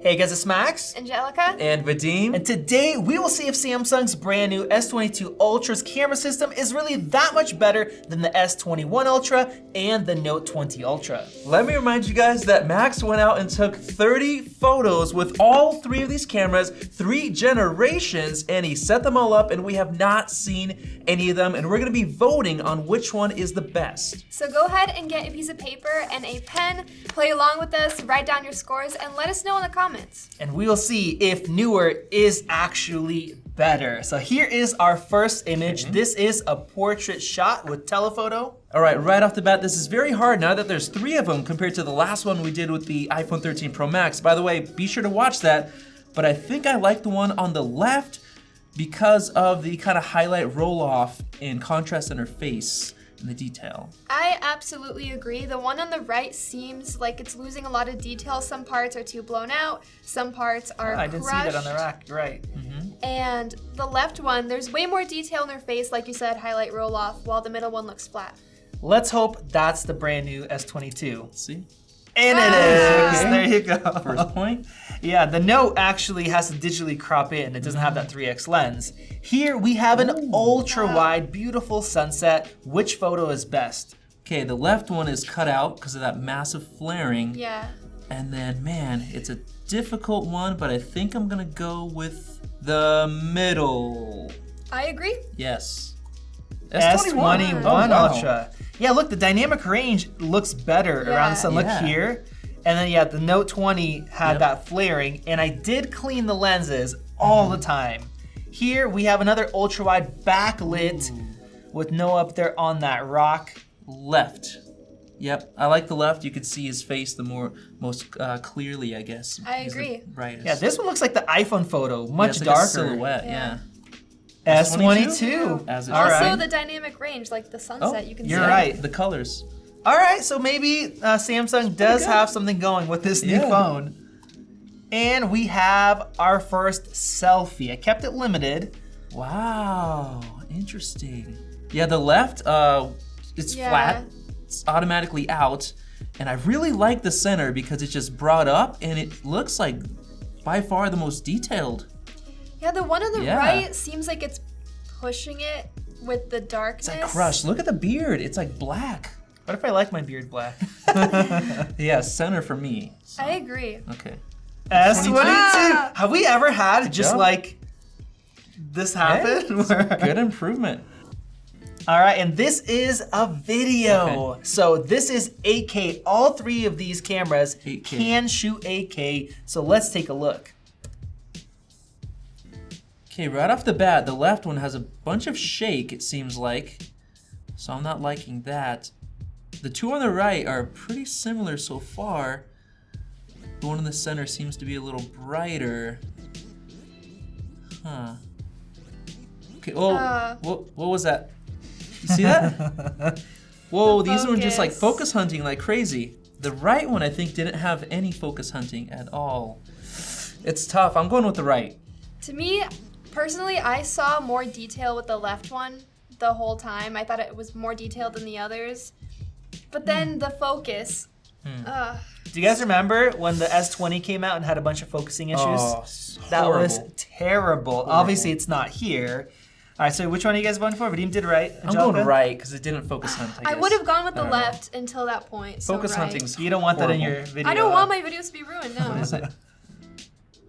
Hey guys, it's Max. Angelica. And Vadim. And today we will see if Samsung's brand new S22 Ultra's camera system is really that much better than the S21 Ultra and the Note 20 Ultra. Let me remind you guys that Max went out and took 30 photos with all three of these cameras, 3 generations, and he set them all up and we have not seen any of them, and we're gonna be voting on which one is the best. So go ahead and get a piece of paper and a pen, play along with us, write down your scores, and let us know in the comments. And we will see if newer is actually better. So here is our first image. This is a portrait shot with telephoto. All right off the bat, this is very hard now that there's 3 of them compared to the last one we did with the iPhone 13 Pro Max. By the way, be sure to watch that, but I think I like the one on the left because of the kind of highlight roll off and contrast in her face and the detail. I absolutely agree. The one on the right seems like it's losing a lot of detail. Some parts are too blown out, some parts are I crushed. didn't see that on the rack, you're right. And the left one, there's way more detail in her face, like you said, highlight roll off, while the middle one looks flat. Let's hope that's the brand new S22. See? And it is, Okay. there you go. First point. Yeah, the Note actually has to digitally crop in. It doesn't have that 3x lens. Here we have an ultra wide, beautiful sunset. Which photo is best? Okay, the left one is cut out because of that massive flaring. Yeah. And then, man, it's a difficult one, but I think I'm gonna go with the middle. I agree. Yes. S21 Oh, wow. Ultra. Yeah, look, the dynamic range looks better around the sun. Look Yeah. here. And then yeah, the Note 20 had Yep. that flaring, and I did clean the lenses all the time. Here we have another ultra wide backlit with no up there on that rock. Left. Yep, I like the left. You can see his face the most clearly, I guess. I He's the agree. brightest. Yeah, this one looks like the iPhone photo, Yeah, much it's like darker. a silhouette, yeah. S22. As it All should. Also, right. the dynamic range, like the sunset, you can you're see. right. The colors. All right, so maybe Samsung does good. have something going with this new Yeah. phone. And we have our first selfie. I kept it limited. Wow, interesting. Yeah, the left, it's Yeah. flat. It's automatically out. And I really like the center because it's just brought up and it looks like by far the most detailed. Yeah, the one on the Yeah. right seems like it's pushing it with the darkness. It's like crushed. Look at the beard. It's like black. What if I like my beard black? Yeah, center for me. So, I agree. okay. S22. Wow. Have we ever had just job. like this happen? Good improvement. All right, and this is a video. Okay. So this is 8K. All 3 of these cameras 8K. can shoot 8K. So let's take a look. Okay, right off the bat, the left one has a bunch of shake, it seems like. So I'm not liking that. The 2 on the right are pretty similar so far. The one in the center seems to be a little brighter. Huh. Okay, oh, what was that? You see that? Whoa, The these ones just like focus. focus hunting like crazy. The right one I think didn't have any focus hunting at all. It's tough, I'm going with the right. To me, personally, I saw more detail with the left one the whole time. I thought it was more detailed than the others. But then the focus. Do you guys remember when the S20 came out and had a bunch of focusing issues? Oh, That was horrible. terrible. Obviously, it's not here. All right, so which one are you guys voting for? Vadim did right. I'm Angelica? going right because it didn't focus hunt. I I guess. would have gone with the I don't know. left until that point. So Focus right. hunting's You don't want that in horrible. your video. I don't want my videos to be ruined, no. What is it?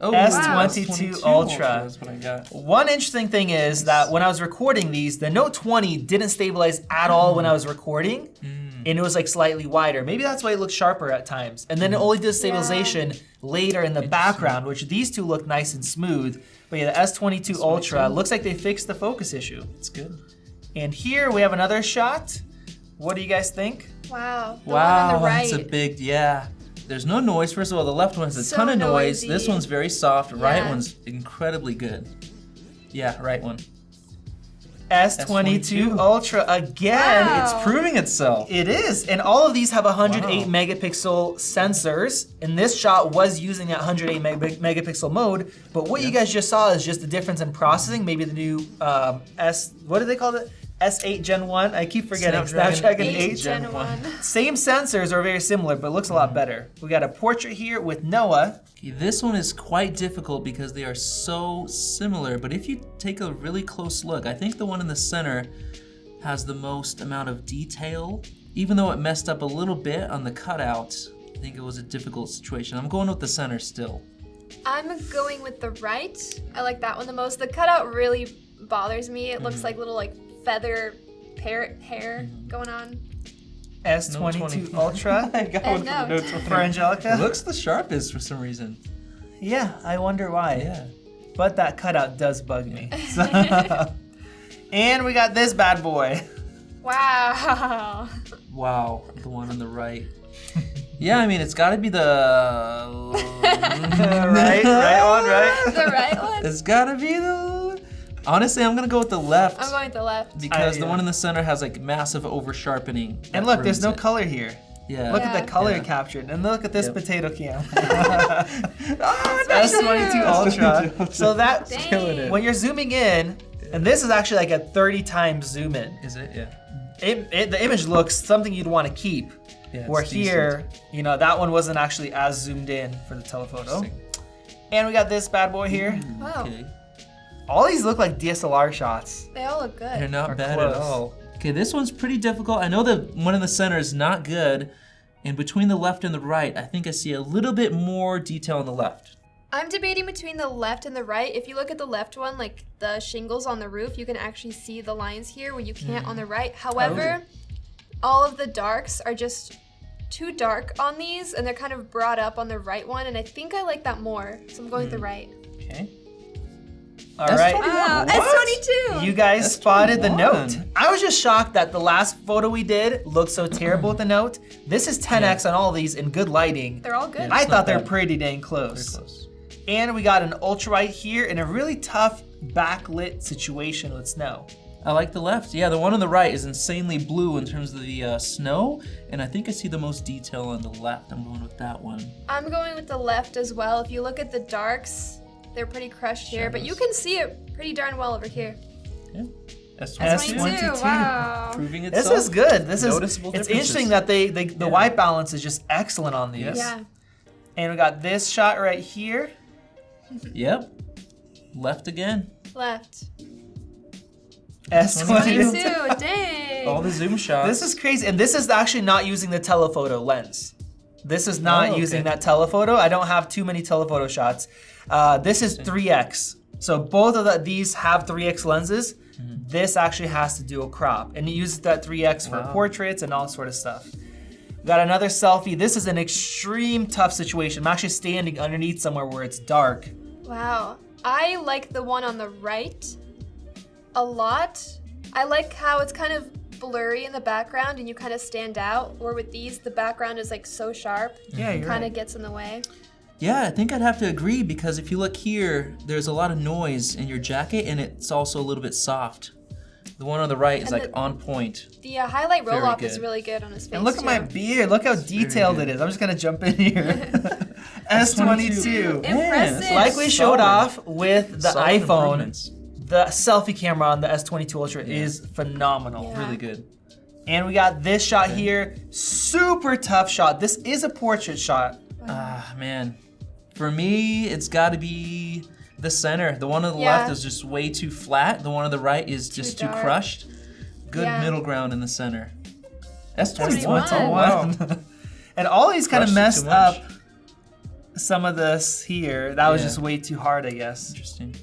Oh, S22 Ultra. That's what I got. One interesting thing is that when I was recording these, the Note 20 didn't stabilize at all when I was recording, and it was like slightly wider. Maybe that's why it looked sharper at times. And then it only did stabilization later in the background, which these two look nice and smooth. But yeah, the S22 Ultra looks like they fixed the focus issue. It's good. And here we have another shot. What do you guys think? Wow. The Wow, one on the right. that's a big, yeah. There's no noise. First of all, the left one has a So ton of noise. noisy. This one's very soft. Right Yeah. one's incredibly good. Yeah, right one. S22 Ultra again. Wow. It's proving itself. It is, and all of these have 108 Wow. megapixel sensors. And this shot was using that 108 megapixel mode, but what you guys just saw is just the difference in processing. Maybe the new what do they call it? S8 Gen 1. I keep forgetting. Snapdragon 8 Gen 1. Same sensors are very similar, but it looks a lot better. We got a portrait here with Noah. Okay, this one is quite difficult because they are so similar, but if you take a really close look, I think the one in the center has the most amount of detail. Even though it messed up a little bit on the cutout, I think it was a difficult situation. I'm going with the center still. I'm going with the right. I like that one the most. The cutout really bothers me. It looks like little like feather parrot hair going on. S22 Ultra I got And one for the Note. Note 20. for Angelica. It looks the sharpest for some reason. Yeah, I wonder why. Yeah. But that cutout does bug me. And we got this bad boy. Wow. Wow, the one on the right. Yeah, I mean, it's got to be the right on, right? The right one? It's got to be the. Honestly, I'm gonna go with the left I'm going with the left. because the yeah. one in the center has like massive over sharpening. And look, there's no color here. Yeah. Look at Yeah. the color Yeah. captured. And look at this Yep. potato cam. Oh, S22 Ultra. So that, Dang. when you're zooming in, and this is actually like a 30 times zoom in. Is it? Yeah. The image looks something you'd want to keep. Yeah, Where it's here, you know, that one wasn't actually as zoomed in for the telephoto. Interesting. And we got this bad boy here. Wow. Okay. All these look like DSLR shots. They all look They're good. not Or bad close. at all. Okay, this one's pretty difficult. I know the one in the center is not good. And between the left and the right, I think I see a little bit more detail on the left. I'm debating between the left and the right. If you look at the left one, like the shingles on the roof, you can actually see the lines here where you can't on the right. However, all of the darks are just too dark on these and they're kind of brought up on the right one, and I think I like that more. So I'm going with the right. Okay. All right. Wow, What? S22! You guys That's spotted the 21. Note. I was just shocked that the last photo we did looked so terrible with the Note. This is 10x on all these in good lighting. They're all good. Yeah. I It's thought not they were bad. pretty dang Very close. close. And we got an ultrawide here in a really tough backlit situation with snow. I like the left. Yeah, the one on the right is insanely blue in terms of the snow, and I think I see the most detail on the left. I'm going with that one. I'm going with the left as well. If you look at the darks, they're pretty crushed here, but you can see it pretty darn well over here. Yeah. S22. S22, wow. Proving This itself. is good. This is Noticeable it's differences. interesting that the Yeah. white balance is just excellent on these. Yes. Yeah. And we got this shot right here. Yep. Left again. Left. S22. 22, dang. All the zoom shots. This is crazy, and this is actually not using the telephoto lens. This is not Oh, okay. using that telephoto. I don't have too many telephoto shots. This is 3x. So both of these have 3x lenses. Mm-hmm. This actually has to do a crop, and it uses that 3x for Wow. portraits and all sort of stuff. We got another selfie. This is an extreme tough situation. I'm actually standing underneath somewhere where it's dark. Wow. I like the one on the right a lot. I like how it's kind of blurry in the background and you kind of stand out. Or with these, the background is like so sharp. Yeah, you're Kind right. of gets in the way. Yeah, I think I'd have to agree because if you look here, there's a lot of noise in your jacket and it's also a little bit soft. The one on the right is And like the- on point. The highlight Very roll-off is good. really good on his face. And look at my too. beard. Look how detailed good. it is. I'm just gonna jump in here. S22. Impressive. Like we showed Solid. off with the Solid iPhone, improvements. the selfie camera on the S22 Ultra is phenomenal. Yeah. Really good. And we got this shot here, super tough shot. This is a portrait shot. Ah, man. For me, it's got to be the center. The one on the Yeah. left is just way too flat. The one on the right is just too dark. crushed. Good Yeah. middle ground in the center. S21. 21. Oh, wow. And all these kind of Crushed it messed too much. up some of this here. That was Yeah. just way too hard, I guess. Interesting.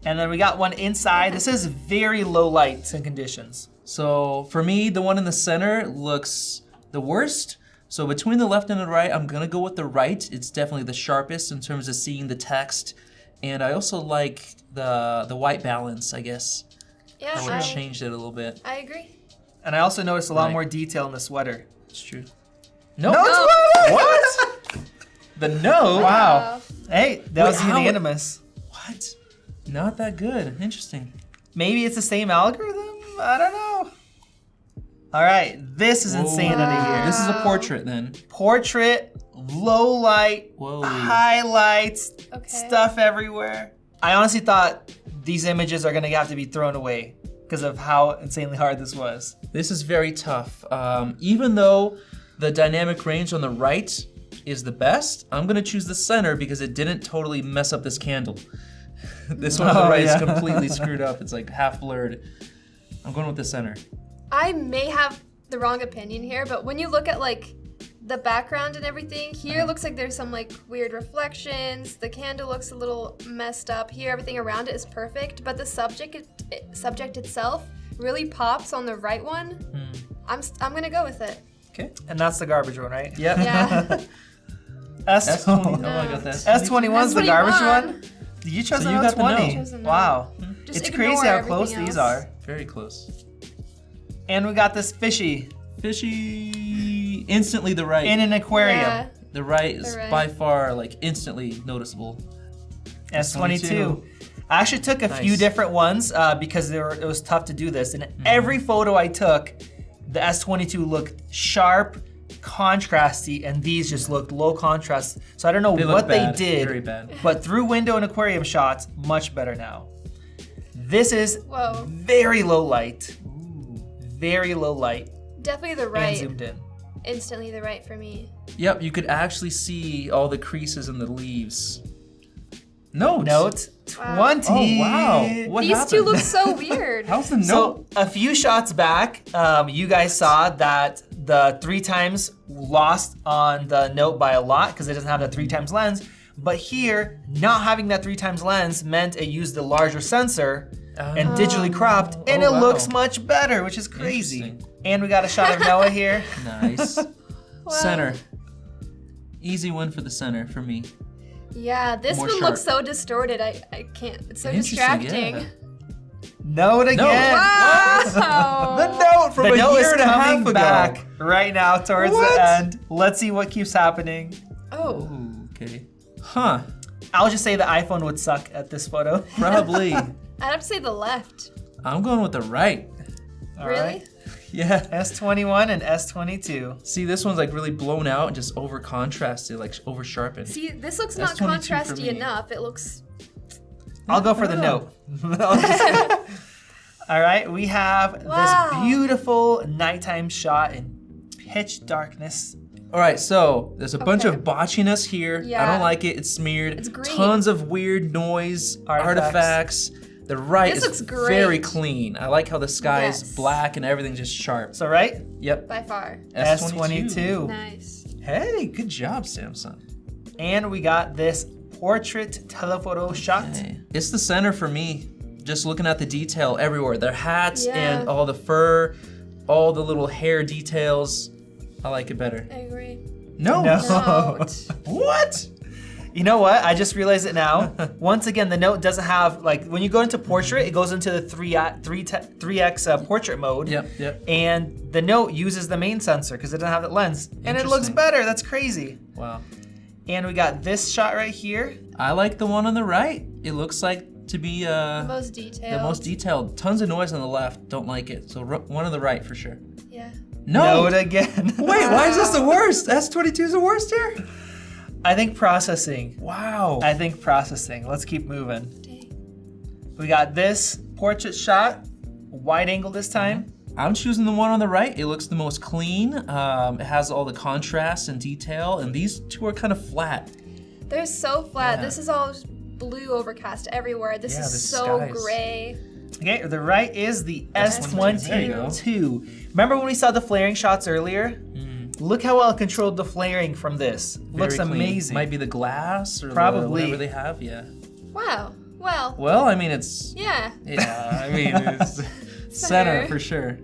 And then we got one inside. This is very low lights and conditions. So for me, the one in the center looks the worst. So between the left and the right, I'm gonna go with the right. It's definitely the sharpest in terms of seeing the text. And I also like the white balance, I guess. Yeah, I would have changed it a little bit. I agree. And I also noticed a lot Right. more detail in the sweater. It's true. No. No sweater! What? The no? Wow. Hey, that Wait, was how- unanimous. What? Not that good. Interesting. Maybe it's the same algorithm? I don't know. All right, this is insanity Wow. here. This is a portrait then. Portrait, low light, Whoa. highlights, Okay. stuff everywhere. I honestly thought these images are gonna have to be thrown away. because of how insanely hard this was. This is very tough. Even though the dynamic range on the right is the best, I'm gonna choose the center because it didn't totally mess up this candle. This one on the right is completely screwed up. It's like half blurred. I'm going with the center. I may have the wrong opinion here, but when you look at like the background and everything, here looks like there's some like weird reflections. The candle looks a little messed up. Here, everything around it is perfect, but the subject itself really pops on the right one. I'm gonna go with it. Okay. And that's the garbage one, right? Yep. Yeah. S20. Oh, I got that. S21's the garbage one? You chose So the you Note got the 20. Note. Chose the Note. Wow. Just It's ignore crazy how everything close these else. are. Very close. And we got this fishy Fishy. Instantly the right. in an aquarium. Yeah. The right is The right. by far like instantly noticeable. S22. I actually took a few Nice. different ones because it was tough to do this. And every photo I took, the S22 looked sharp, contrasty, and these just looked low contrast. So I don't know They look what bad, they did, very bad. but through window and aquarium shots, much better now. This is Whoa. very low light. Very low light. Definitely the And right. zoomed in. Instantly the right for me. Yep, you could actually see all the creases in the leaves. Note. Note Wow. 20. Oh wow. What These happened? two look so weird. How's the note? So a few shots back, you guys saw that the 3 times lost on the Note by a lot because it doesn't have that 3 times lens. But here, not having that 3 times lens meant it used the larger sensor and digitally cropped, and Oh, it wow. looks much better, which is crazy. Interesting. And we got a shot of Noah here. Nice. Wow. Center. Easy one for the center for me. Yeah, this More one sharp. looks so distorted. I can't. It's so Interesting, distracting. yeah. Note again. Wow. The note from The a Note year is and a half coming ago. back right now towards What? the end. Let's see what keeps happening. Oh. Ooh, okay. Huh. I'll just say the iPhone would suck at this photo. Probably. I'd have to say the left. I'm going with the right. All Really? right. Yeah. S21 and S22. See, this one's like really blown out and just over contrasted, like over sharpened. See, this looks That's not 22 for contrasty me. enough. It looks. I'll go for the Note. I'll just- All right, we have Wow. this beautiful nighttime shot in pitch darkness. All right, so there's a bunch Okay. of botchiness here. I Yeah. don't like it. It's smeared. It's green. Tons of weird noise, Artifacts. artifacts. The right This is looks great. very clean. I like how the sky Yes. is black and everything's just sharp. So right, Yep. By far. S22. Nice. Hey, good job, Samsung. And we got this portrait telephoto shot. Hey. It's the center for me. Just looking at the detail everywhere. Their hats Yeah. and all the fur, all the little hair details. I like it better. I agree. No. Note. What? You know what? I just realized it now. Once again, the Note doesn't have, like, when you go into portrait, it goes into the 3x portrait mode. Yep. And the Note uses the main sensor because it doesn't have that lens. And it looks Interesting. better. That's crazy. Wow. And we got this shot right here. I like the one on the right. It looks like to be The most detailed. the most detailed. Tons of noise on the left. Don't like it. So one on the right for sure. Yeah. No. Note again. Wait, why is this the worst? S22 is the worst here? I think processing. Wow. I think processing. Let's keep moving. Dang. We got this portrait shot, wide angle this time. I'm choosing the one on the right. It looks the most clean. It has all the contrast and detail, and these two are kind of flat. They're so flat. Yeah. This is all just blue overcast everywhere. This Yeah, is the so skies. gray. Okay, the right is the S22. There you go. S22. Remember when we saw the flaring shots earlier? Look how well it controlled the flaring from this. Looks Very clean. amazing. Might be the glass or Probably. whatever they have. Yeah. Wow. Well, Well, I mean, it's yeah. I mean, it's center for sure.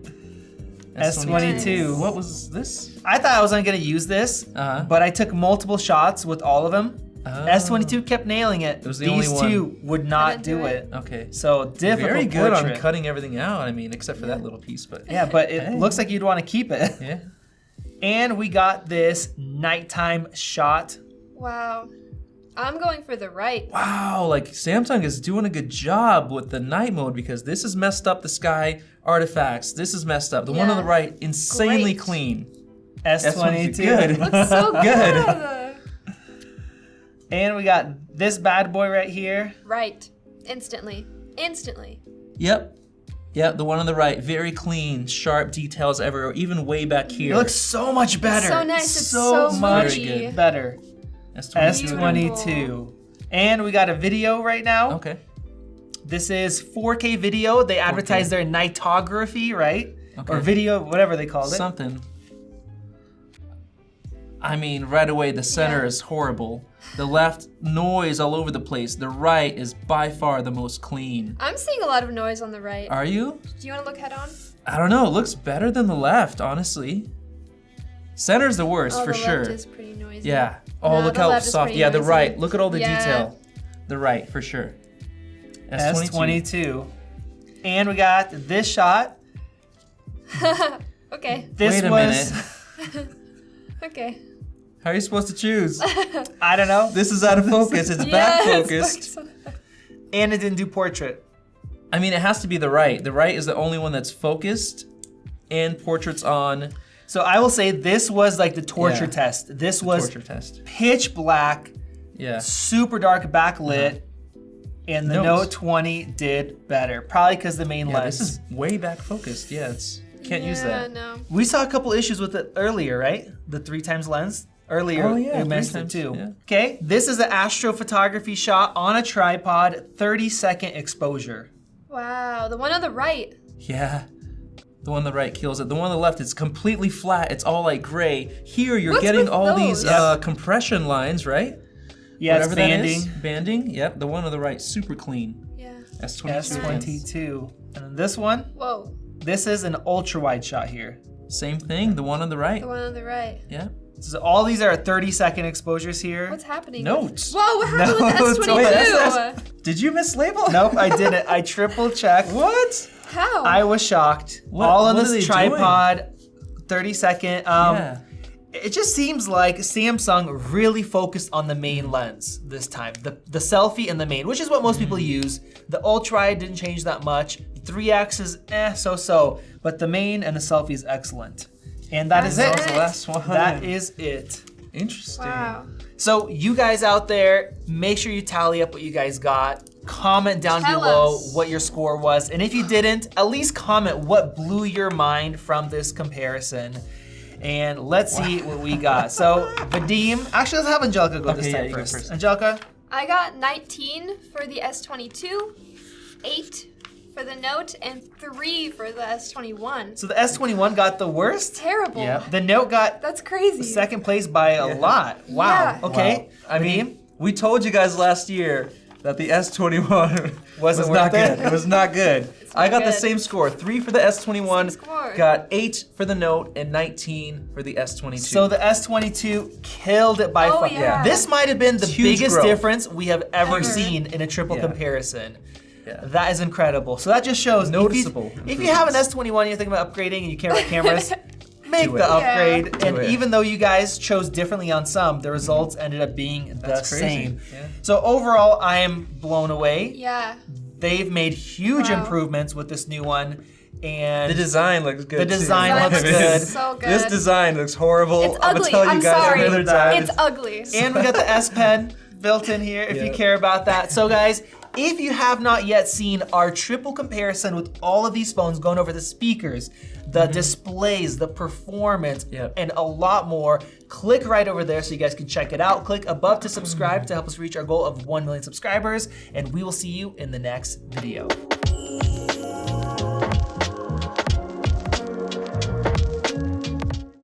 S22. What was this? I thought I wasn't gonna use this, Uh-huh. but I took multiple shots with all of them. Oh. S22 kept nailing it. It was the These only two would not Couldn't do do it. it. Okay. So difficult Very good portrait. on cutting everything out. I mean, except for that little piece, but Yeah, but it Hey. looks like you'd want to keep it. yeah. And we got this nighttime shot. Wow. I'm going for the right. Wow, like Samsung is doing a good job with the night mode because this has messed up the sky artifacts. This is messed up. The one on the Yeah. right, insanely Great. clean. S22. Good. Looks so Good. good. And we got this bad boy right here. Right. Instantly. Instantly. Yep. Yeah, the one on the right, very clean, sharp details everywhere, even way back here. It looks so much better. so nice. It's so so much Very good. better. S22. S22. And we got a video right now. Okay. This is 4K video. They advertise their nightography, right? Okay. Or video, whatever they called it. Something. I mean, right away, the center Yeah. is horrible. The left, noise all over the place. The right is by far the most clean. I'm seeing a lot of noise on the right. Are you? Do you want to look head on? I don't know. It looks better than the left, honestly. Center's the worst Oh, for the sure. left is pretty noisy. Yeah. Oh, No, look the how left is soft. pretty Yeah, the noisy. right. Look at all the Yeah. detail. The right, for sure. S22. And we got this shot. Okay. This Wait a was, minute. Okay. How are you supposed to choose? I don't know. This is out of focus. It's back focused. And it didn't do portrait. I mean, it has to be the right. The right is the only one that's focused and portrait's on. So I will say this was like the torture Yeah. test. This was Torture test. pitch black, Yeah. super dark backlit, and the Note. Note 20 did better. Probably because the main Yeah, lens. this is way back focused. Yeah, it's can't use that. No. We saw a couple issues with it earlier, right? The 3x lens. Earlier, Oh, yeah, we missed 3 it times, too. yeah. Okay, this is an astrophotography shot on a tripod, 30-second exposure. Wow. The one on the right. Yeah. The one on the right kills it. The one on the left is completely flat. It's all like gray. Here you're What's getting with all these those? compression lines, right? Yeah, Whatever it's that banding. is. Banding. Yep. The one on the right, super clean. Yeah. S22. S22. And then this one, Whoa. this is an ultra wide shot here. Same thing. The one on the right. The one on the right. Yeah. So all these are 30-second exposures here. What's happening? Notes. Whoa, what happened Notes. with Wait, S22? Did you mislabel? Nope, I didn't. I triple checked. What? How? I was shocked. What- all on what are this they tripod, 30-second. Yeah. It just seems like Samsung really focused on the main lens this time. The selfie and the main, which is what most people use. The ultra didn't change that much. 3x is so-so, but the main and the selfie is excellent. And that is That it. was the last one. That is it. Interesting. Wow. So you guys out there, make sure you tally up what you guys got. Comment down Tell below us. what your score was. And if you didn't, at least comment what blew your mind from this comparison. And let's see what we got. So Vadim, actually let's have Angelika go this Okay, yeah, time you go first. first. Angelica, I got 19 for the S22, 8 for the Note, and 3 for the S21. so the S21 got the worst. Terrible. Yeah. The Note got That's crazy. second place by a lot. Wow. Yeah. Okay. Wow. I mean, we told you guys last year that the S21 was Wasn't not worth it? good. It was not good. I got the good. same score. 3 for the S21, Same score. got 8 for the Note, and 19 for the S22. So the S22 killed it by Oh, far. yeah. This might have been the Huge biggest growth. difference we have ever Ever. seen in a triple Yeah. comparison. Yeah. That is incredible. So that just shows Noticeable If you have an S21 and you're thinking about upgrading and you can't rent cameras, make Do the it. upgrade. Yeah. And Do it. even though you guys chose differently on some, the results ended up being the That's crazy. same. Yeah. So overall, I am blown away. Yeah. They've made huge Wow. improvements with this new one. And The design looks good. The too. design looks good. So good. This design looks horrible. It's I'm gonna ugly. tell you I'm guys sorry. another time. It's ugly. And we got the S Pen built in here if you Yeah. care about that. So guys, if you have not yet seen our triple comparison with all of these phones going over the speakers, the displays, the performance, Yep. and a lot more, click right over there so you guys can check it out. Click above to subscribe to help us reach our goal of 1 million subscribers, and we will see you in the next video.